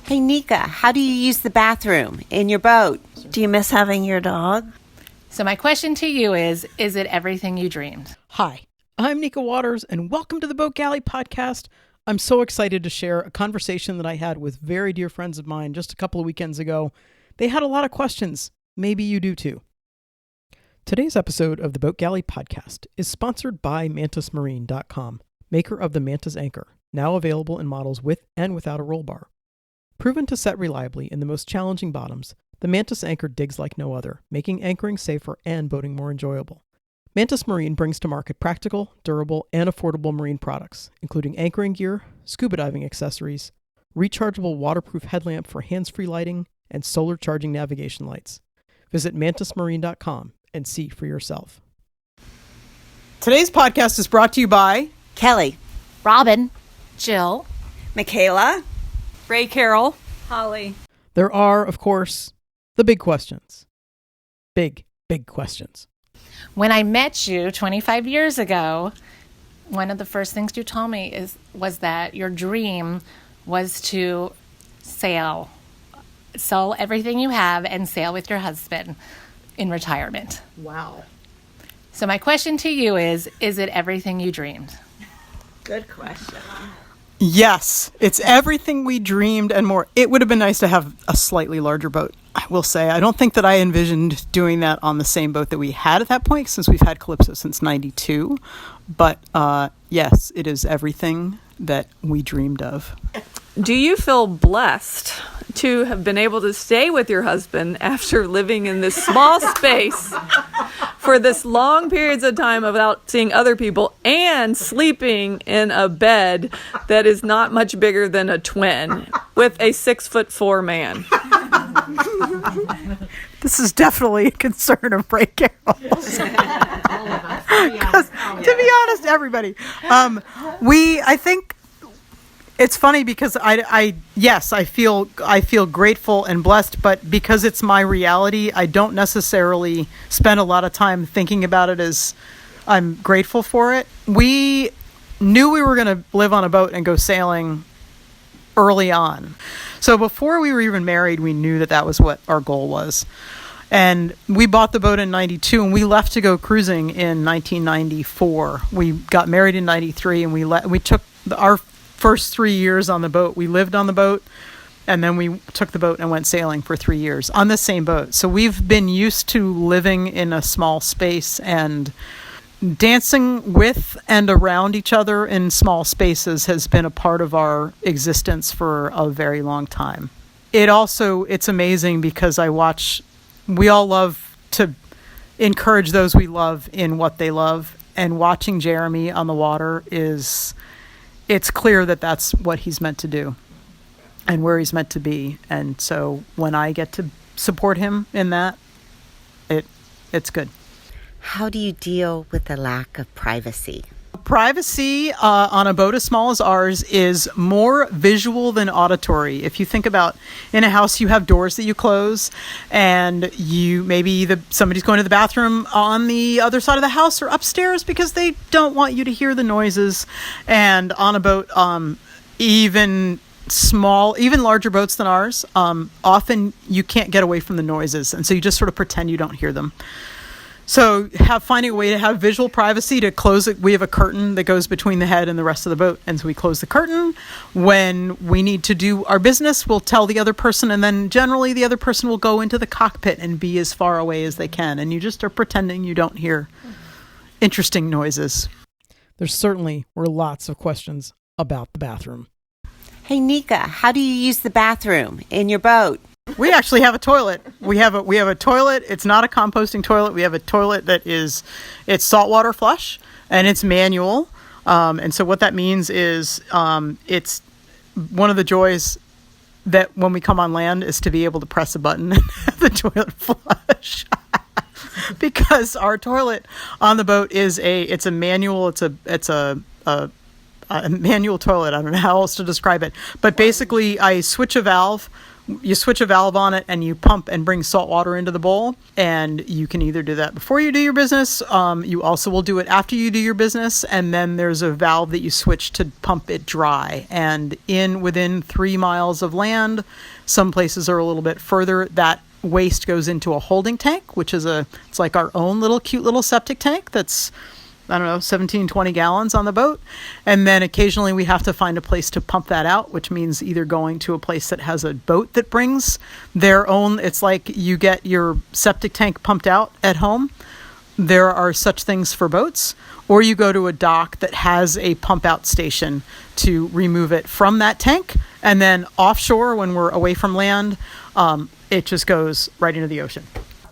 Hey, Nika, how do you use the bathroom in your boat? Do you miss having your dog? So my question to you is it everything you dreamed? Hi, I'm Nika Waters, and welcome to the Boat Galley podcast. I'm so excited to share a conversation that I had with very dear friends of mine just a couple of weekends ago. They had a lot of questions. Maybe you do too. Today's episode of the Boat Galley podcast is sponsored by MantisMarine.com, maker of the Mantis Anchor, now available in models with and without a roll bar. Proven to set reliably in the most challenging bottoms, the Mantis Anchor digs like no other, making anchoring safer and boating more enjoyable. Mantis Marine brings to market practical, durable, and affordable marine products, including anchoring gear, scuba diving accessories, rechargeable waterproof headlamp for hands-free lighting, and solar charging navigation lights. Visit MantisMarine.com and see for yourself. Today's podcast is brought to you by Kelly, Robin, Jill, Michaela, Ray, Carol, Holly. There are, of course, the big questions. Big questions. when I met you 25 years ago, one of the first things you told me was that your dream was to sell everything you have and sail with your husband in retirement. Wow. So my question to you is it everything you dreamed? Good question. Yes, it's everything we dreamed and more. It would have been nice to have a slightly larger boat, I will say. I don't think that I envisioned doing that on the same boat that we had at that point, since we've had Calypso since 92. But yes, it is everything that we dreamed of. Do you feel blessed to have been able to stay with your husband after living in this small space for this long periods of time without seeing other people and sleeping in a bed that is not much bigger than a twin with a 6'4" man? This is definitely a concern of Ray Carol. To be honest, everybody. I think it's funny because I feel grateful and blessed, but because it's my reality, I don't necessarily spend a lot of time thinking about it as I'm grateful for it. We knew we were going to live on a boat and go sailing early on. So before we were even married, we knew that was what our goal was. And we bought the boat in 92 and we left to go cruising in 1994. We got married in 93 and we took our first 3 years on the boat. We lived on the boat and then we took the boat and went sailing for 3 years on the same boat. So we've been used to living in a small space and dancing with and around each other in small spaces has been a part of our existence for a very long time. It's amazing because we all love to encourage those we love in what they love, and watching Jeremy on the water it's clear that that's what he's meant to do and where he's meant to be. And so when I get to support him in that, it's good. how do you deal with the lack of privacy? Privacy on a boat as small as ours is more visual than auditory. If you think about in a house, you have doors that you close, and somebody's going to the bathroom on the other side of the house or upstairs because they don't want you to hear the noises. And on a boat, even larger boats than ours, often you can't get away from the noises, and so you just sort of pretend you don't hear them. So finding a way to have visual privacy, to close it. We have a curtain that goes between the head and the rest of the boat. And so we close the curtain. When we need to do our business, we'll tell the other person. And then generally the other person will go into the cockpit and be as far away as they can. And you just are pretending you don't hear interesting noises. There certainly were lots of questions about the bathroom. Hey, Nika, how do you use the bathroom in your boat? We actually have a toilet. We have a toilet. It's not a composting toilet. We have a toilet it's saltwater flush and it's manual. And so what that means is it's one of the joys that when we come on land is to be able to press a button and have the toilet flush. Because our toilet on the boat it's a manual. It's a a manual toilet. I don't know how else to describe it. But basically, I switch a valve. You switch a valve on it and you pump and bring salt water into the bowl. And you can either do that before you do your business. You also will do it after you do your business. And then there's a valve that you switch to pump it dry. And within 3 miles of land, some places are a little bit further, that waste goes into a holding tank, which is it's like our own cute little septic tank that's, I don't know, 17, 20 gallons on the boat. And then occasionally we have to find a place to pump that out, which means either going to a place that has a boat that brings their own. It's like you get your septic tank pumped out at home. There are such things for boats. Or you go to a dock that has a pump out station to remove it from that tank. And then offshore, when we're away from land, it just goes right into the ocean.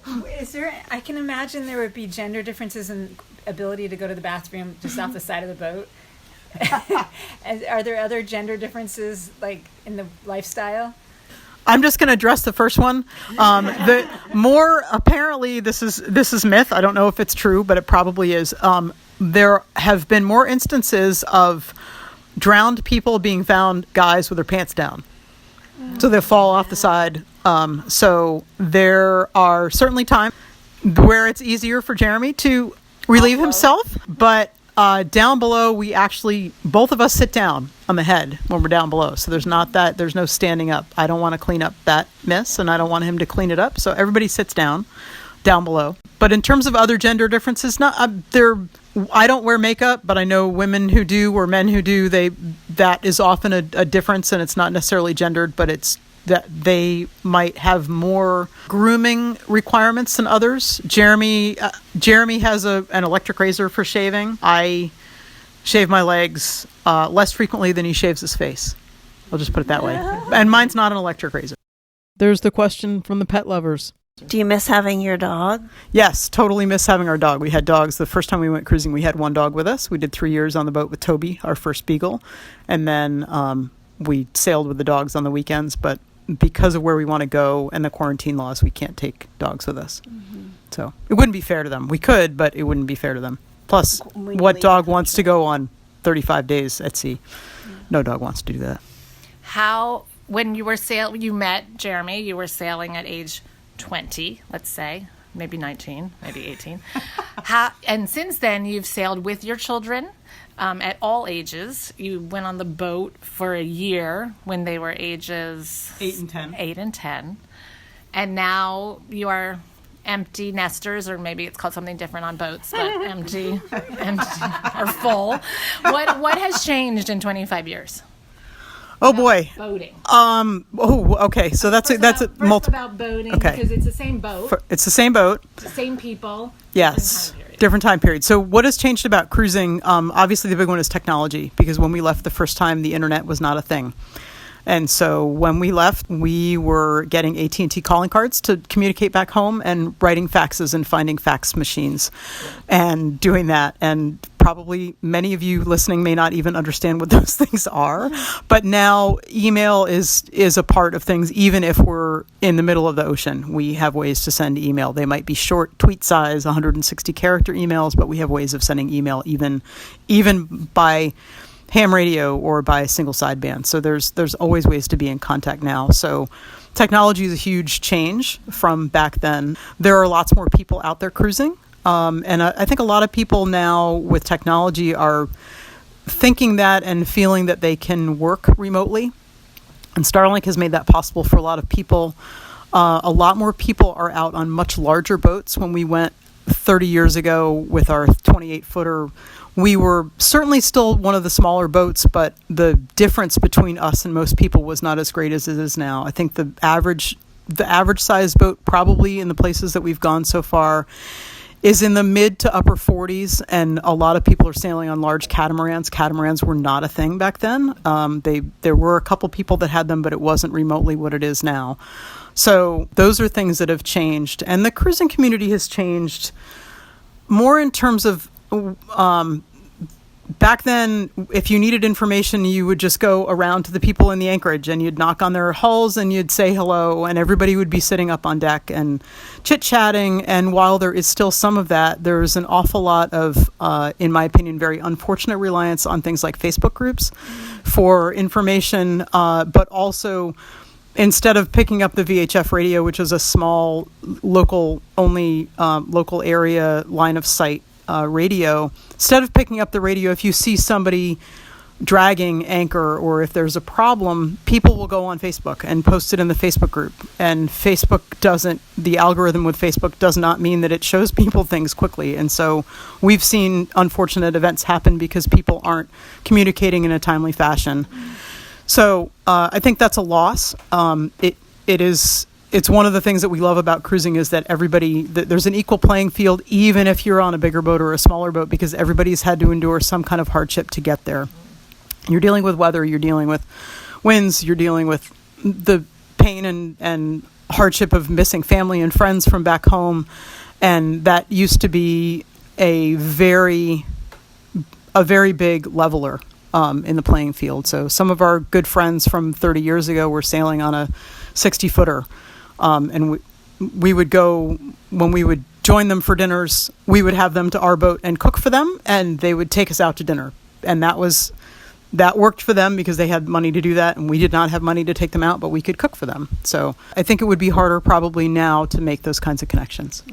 I can imagine there would be gender differences in ability to go to the bathroom just off the side of the boat. Are there other gender differences like in the lifestyle? I'm just going to address the first one. The more apparently this is myth. I don't know if it's true, but it probably is. There have been more instances of drowned people being found guys with their pants down. So they fall off the side. So there are certainly times where it's easier for Jeremy to relieve himself, but down below, both of us sit down on the head when we're down below. So there's no standing up. I don't want to clean up that mess, and I don't want him to clean it up. So everybody sits down below. But in terms of other gender differences, I don't wear makeup, but I know women who do or men who do. That is often a difference, and it's not necessarily gendered, but it's that they might have more grooming requirements than others. Jeremy has an electric razor for shaving. I shave my legs less frequently than he shaves his face. I'll just put it that way. And mine's not an electric razor. There's the question from the pet lovers. Do you miss having your dog? Yes, totally miss having our dog. We had dogs. The first time we went cruising, we had one dog with us. We did 3 years on the boat with Toby, our first beagle. And then we sailed with the dogs on the weekends. But because of where we want to go and the quarantine laws, we can't take dogs with us. Mm-hmm. So it wouldn't be fair to them. We could, but it wouldn't be fair to them. Plus, what dog wants to go on 35 days at sea? Yeah. No dog wants to do that. When you met Jeremy, you were sailing at age 20, let's say, maybe 19, maybe 18. And since then, you've sailed with your children at all ages. You went on the boat for a year when they were ages 8 and 10. 8 and 10. And now you are empty nesters, or maybe it's called something different on boats, but empty or full. What has changed in 25 years? Oh boy. Boating. Okay. So that's multiple. About boating, okay. Because it's the same boat. It's the same boat. It's the same people. Yes. Different time period. So what has changed about cruising? Obviously, the big one is technology, because when we left the first time, the internet was not a thing. And so when we left, we were getting AT&T calling cards to communicate back home and writing faxes and finding fax machines and doing that. And probably many of you listening may not even understand what those things are. But now email is a part of things. Even if we're in the middle of the ocean, we have ways to send email. They might be short, tweet size, 160 character emails, but we have ways of sending email even by ham radio or by a single sideband. So there's always ways to be in contact now. So technology is a huge change from back then. There are lots more people out there cruising. And I think a lot of people now with technology are thinking that and feeling that they can work remotely. And Starlink has made that possible for a lot of people. A lot more people are out on much larger boats. When we went 30 years ago with our 28-footer, we were certainly still one of the smaller boats, but the difference between us and most people was not as great as it is now. I think the average size boat, probably in the places that we've gone so far, is in the mid to upper 40s, and a lot of people are sailing on large catamarans. Catamarans were not a thing back then. There were a couple people that had them, but it wasn't remotely what it is now. So those are things that have changed, and the cruising community has changed more in terms of back then, if you needed information, you would just go around to the people in the anchorage and you'd knock on their hulls and you'd say hello, and everybody would be sitting up on deck and chit-chatting. And while there is still some of that, there's an awful lot of, in my opinion, very unfortunate reliance on things like Facebook groups for information, but also instead of picking up the VHF radio, which is a small local area line of sight radio, instead of picking up the radio, if you see somebody dragging anchor or if there's a problem, people will go on Facebook and post it in the Facebook group. And the algorithm with Facebook does not mean that it shows people things quickly. And so we've seen unfortunate events happen because people aren't communicating in a timely fashion. So I think that's a loss. It's one of the things that we love about cruising is that there's an equal playing field, even if you're on a bigger boat or a smaller boat, because everybody's had to endure some kind of hardship to get there. You're dealing with weather, you're dealing with winds, you're dealing with the pain and hardship of missing family and friends from back home. And that used to be a very big leveler in the playing field. So some of our good friends from 30 years ago were sailing on a 60-footer. And we would go, when we would join them for dinners, we would have them to our boat and cook for them, and they would take us out to dinner. And that worked for them because they had money to do that, and we did not have money to take them out, but we could cook for them. So I think it would be harder probably now to make those kinds of connections.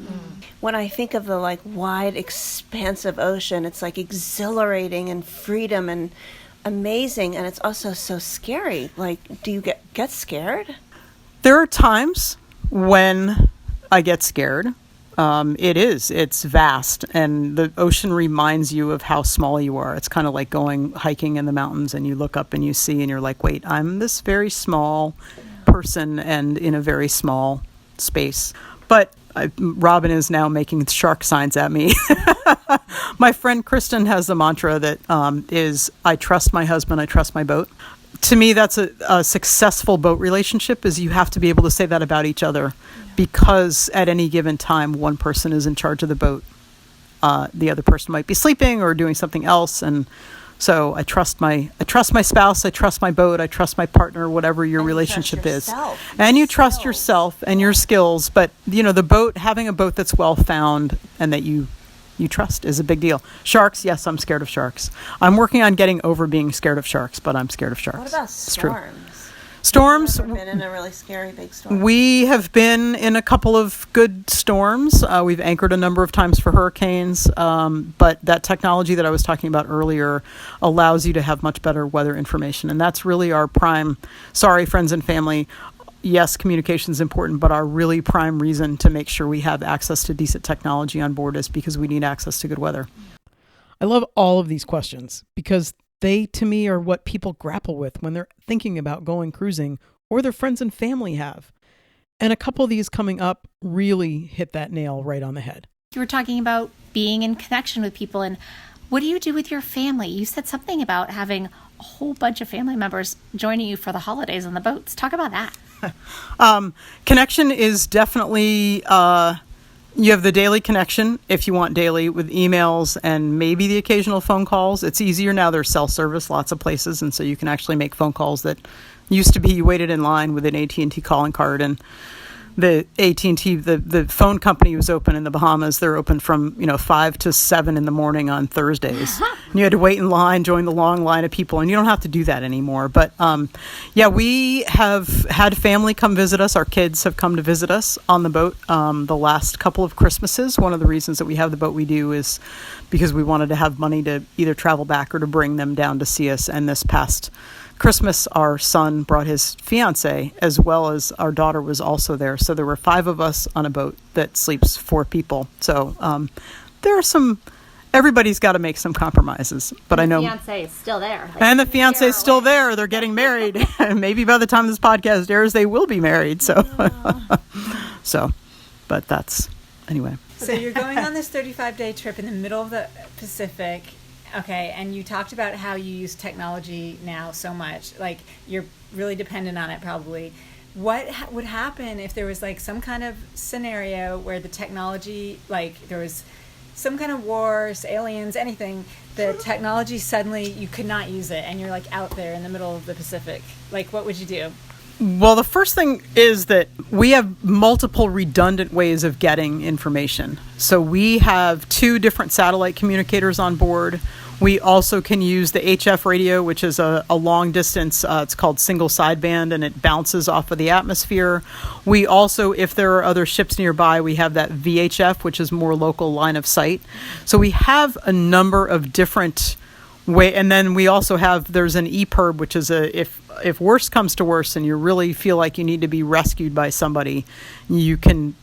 When I think of the wide, expansive ocean, it's exhilarating and freedom and amazing, and it's also so scary. Do you get scared? There are times when I get scared. It's vast, and the ocean reminds you of how small you are. It's kind of like going hiking in the mountains and you look up and you see and you're like, wait, I'm this very small person and in a very small space. But Robin is now making shark signs at me. My friend Kristen has the mantra that is, I trust my husband, I trust my boat. To me, that's a successful boat relationship, is you have to be able to say that about each other, because at any given time, one person is in charge of the boat. The other person might be sleeping or doing something else. And so I trust my spouse, I trust my boat, I trust my partner, whatever your relationship is. And you trust yourself and your skills. But, having a boat that's well found and that you trust is a big deal. Sharks, yes, I'm scared of sharks. I'm working on getting over being scared of sharks, but I'm scared of sharks. What about storms? Storms. Have you ever been in a really scary big storm? We have been in a couple of good storms. We've anchored a number of times for hurricanes, but that technology that I was talking about earlier allows you to have much better weather information, and that's really our prime. Sorry, friends and family. Yes, communication is important, but our really prime reason to make sure we have access to decent technology on board is because we need access to good weather. I love all of these questions because they, to me, are what people grapple with when they're thinking about going cruising, or their friends and family have. And a couple of these coming up really hit that nail right on the head. You were talking about being in connection with people, and what do you do with your family? You said something about having a whole bunch of family members joining you for the holidays on the boats. Talk about that. Connection is definitely, you have the daily connection if you want daily with emails and maybe the occasional phone calls. It's easier now. There's cell service, lots of places. And so you can actually make phone calls that used to be you waited in line with an AT&T calling card, and the AT&T, the phone company was open in the Bahamas. They're open from 5 to 7 in the morning on Thursdays. And you had to wait in line, join the long line of people, and you don't have to do that anymore. But we have had family come visit us. Our kids have come to visit us on the boat the last couple of Christmases. One of the reasons that we have the boat we do is because we wanted to have money to either travel back or to bring them down to see us. And this past Christmas, our son brought his fiance, as well as our daughter was also there. So there were 5 of us on a boat that sleeps 4 people. So there are everybody's got to make some compromises. But I know. The fiance is still there. And the fiance is still there. They're getting married. And maybe by the time this podcast airs, they will be married. So, but that's, anyway. So you're going on this 35-day trip in the middle of the Pacific. Okay, and you talked about how you use technology now so much. Like, you're really dependent on it probably. What would happen if there was some kind of scenario where the technology, there was some kind of war, aliens, anything, the technology suddenly you could not use it, and you're like out there in the middle of the Pacific. Like, what would you do? Well, the first thing is that we have multiple redundant ways of getting information. So we have 2 different satellite communicators on board. We also can use the HF radio, which is a long distance, it's called single sideband, and it bounces off of the atmosphere. We also, if there are other ships nearby, we have that VHF, which is more local line of sight. So we have a number of different ways. And then we also have, there's an EPIRB, which is if worse comes to worse and you really feel like you need to be rescued by somebody, you can...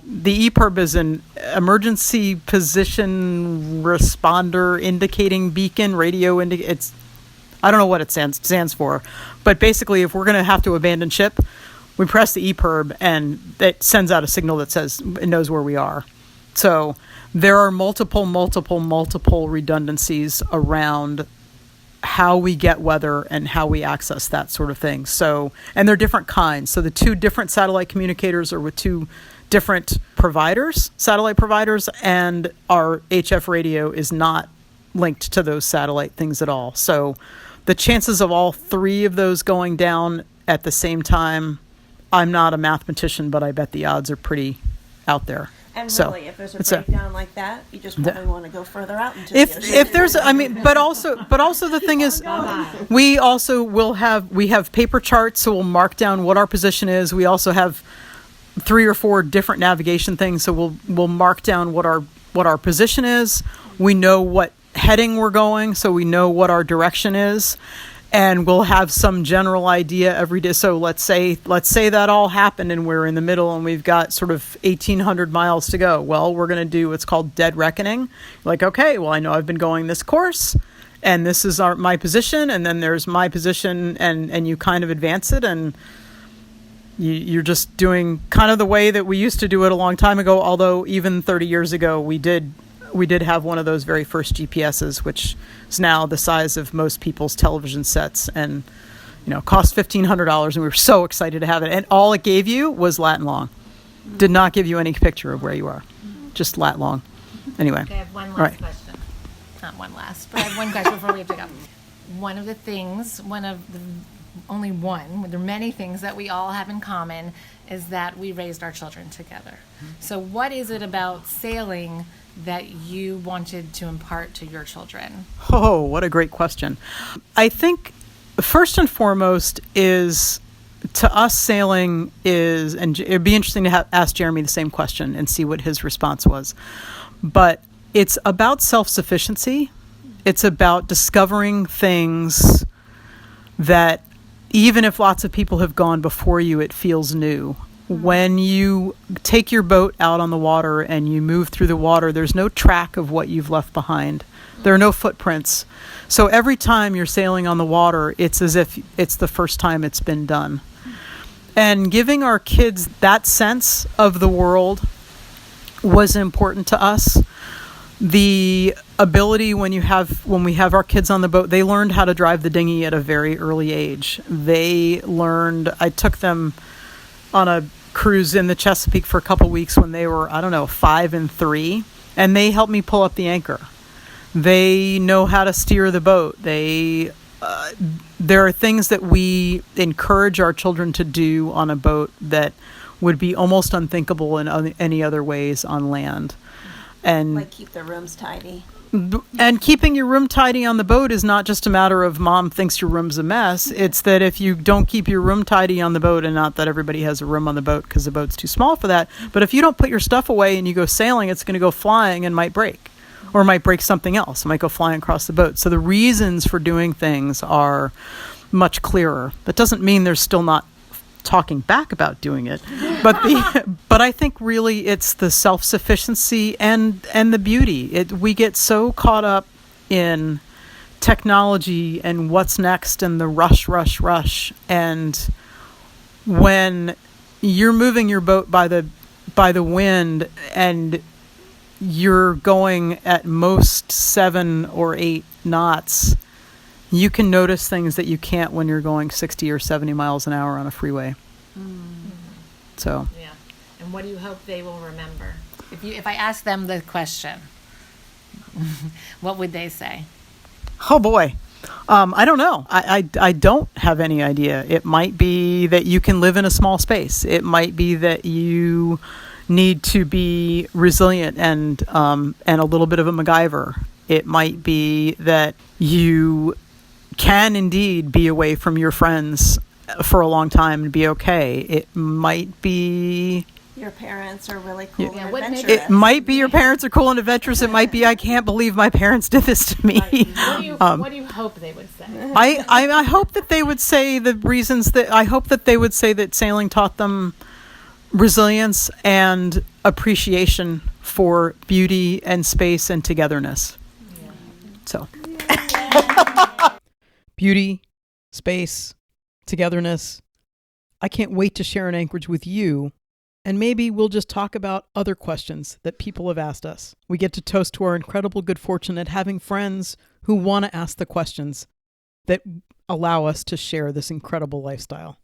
the EPIRB is an emergency position responder indicating beacon, radio it's I don't know what it stands for, but basically if we're going to have to abandon ship, we press the EPIRB and it sends out a signal that says it knows where we are. So there are multiple redundancies around how we get weather and how we access that sort of thing. So, and they're different kinds. So the 2 different satellite communicators are with 2 different providers, satellite providers, and our HF radio is not linked to those satellite things at all. So the chances of all 3 of those going down at the same time, I'm not a mathematician, but I bet the odds are pretty out there. And So, really, if there's a it's breakdown like that, you just probably want to go further out into the if ocean. there's, I mean, but also the thing is, we also we have paper charts, so we'll mark down what our position is. We also have 3 or 4 different navigation things, so we'll mark down what our position is. We know what heading we're going, so we know what our direction is, and we'll have some general idea every day. So let's say that all happened and we're in the middle and we've got sort of 1,800 miles to go. Well, we're going to do what's called dead reckoning. Like, okay, well, I know I've been going this course, and this is my position, and then there's my position, and you kind of advance it, and you're just doing kind of the way that we used to do it a long time ago, although even 30 years ago we did have one of those very first GPSs, which is now the size of most people's television sets, and cost $1,500, and we were so excited to have it. And all it gave you was lat and long. Did not give you any picture of where you are, just lat long. Anyway. Okay, I have one last question. Not one last, but I have one question before we have to go. One of the there are many things that we all have in common is that we raised our children together. So what is it about sailing that you wanted to impart to your children? Oh, what a great question. I think first and foremost is, to us, sailing is, and it'd be interesting to ask Jeremy the same question and see what his response was, but it's about self-sufficiency. It's about discovering things that even if lots of people have gone before you, it feels new. When you take your boat out on the water and you move through the water, there's no track of what you've left behind. There are no footprints. So every time you're sailing on the water, it's as if it's the first time it's been done. And giving our kids that sense of the world was important to us. The ability when we have our kids on the boat, they learned how to drive the dinghy at a very early age. I took them on a cruise in the Chesapeake for a couple weeks when they were, 5 and 3, and they helped me pull up the anchor. They know how to steer the boat. There are things that we encourage our children to do on a boat that would be almost unthinkable in any other ways on land. And like keep the rooms tidy. And keeping your room tidy on the boat is not just a matter of mom thinks your room's a mess. It's that if you don't keep your room tidy on the boat, and not that everybody has a room on the boat because the boat's too small for that, but if you don't put your stuff away and you go sailing, it's going to go flying and might break. Or might break something else. It might go flying across the boat. So the reasons for doing things are much clearer. That doesn't mean there's still not talking back about doing it, but I think really it's the self-sufficiency and the beauty. We get so caught up in technology and what's next and the rush, and when you're moving your boat by the wind and you're going at most 7 or 8 knots, you can notice things that you can't when you're going 60 or 70 miles an hour on a freeway. So. Yeah. And what do you hope they will remember? If I asked them the question, what would they say? Oh boy. I don't know. I don't have any idea. It might be that you can live in a small space. It might be that you need to be resilient and a little bit of a MacGyver. It might be that you can indeed be away from your friends for a long time and be okay. It might be Your parents are really cool Yeah, and what makes- adventurous. it might be your parents are cool and adventurous. It might be I can't believe my parents did this to me. What do you hope they would say? I hope that they would say the reasons that I hope that they would say that sailing taught them resilience and appreciation for beauty and space and togetherness. So Beauty, space, togetherness. I can't wait to share an Anchorage with you. And maybe we'll just talk about other questions that people have asked us. We get to toast to our incredible good fortune at having friends who want to ask the questions that allow us to share this incredible lifestyle.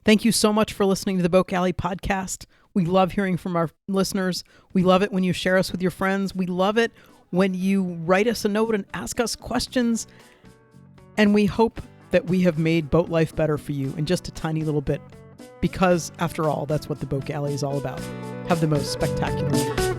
Thank you so much for listening to the Boat Galley podcast. We love hearing from our listeners. We love it when you share us with your friends. We love it when you write us a note and ask us questions. And we hope that we have made boat life better for you in just a tiny little bit. Because, after all, that's what the Boat Galley is all about. Have the most spectacular week.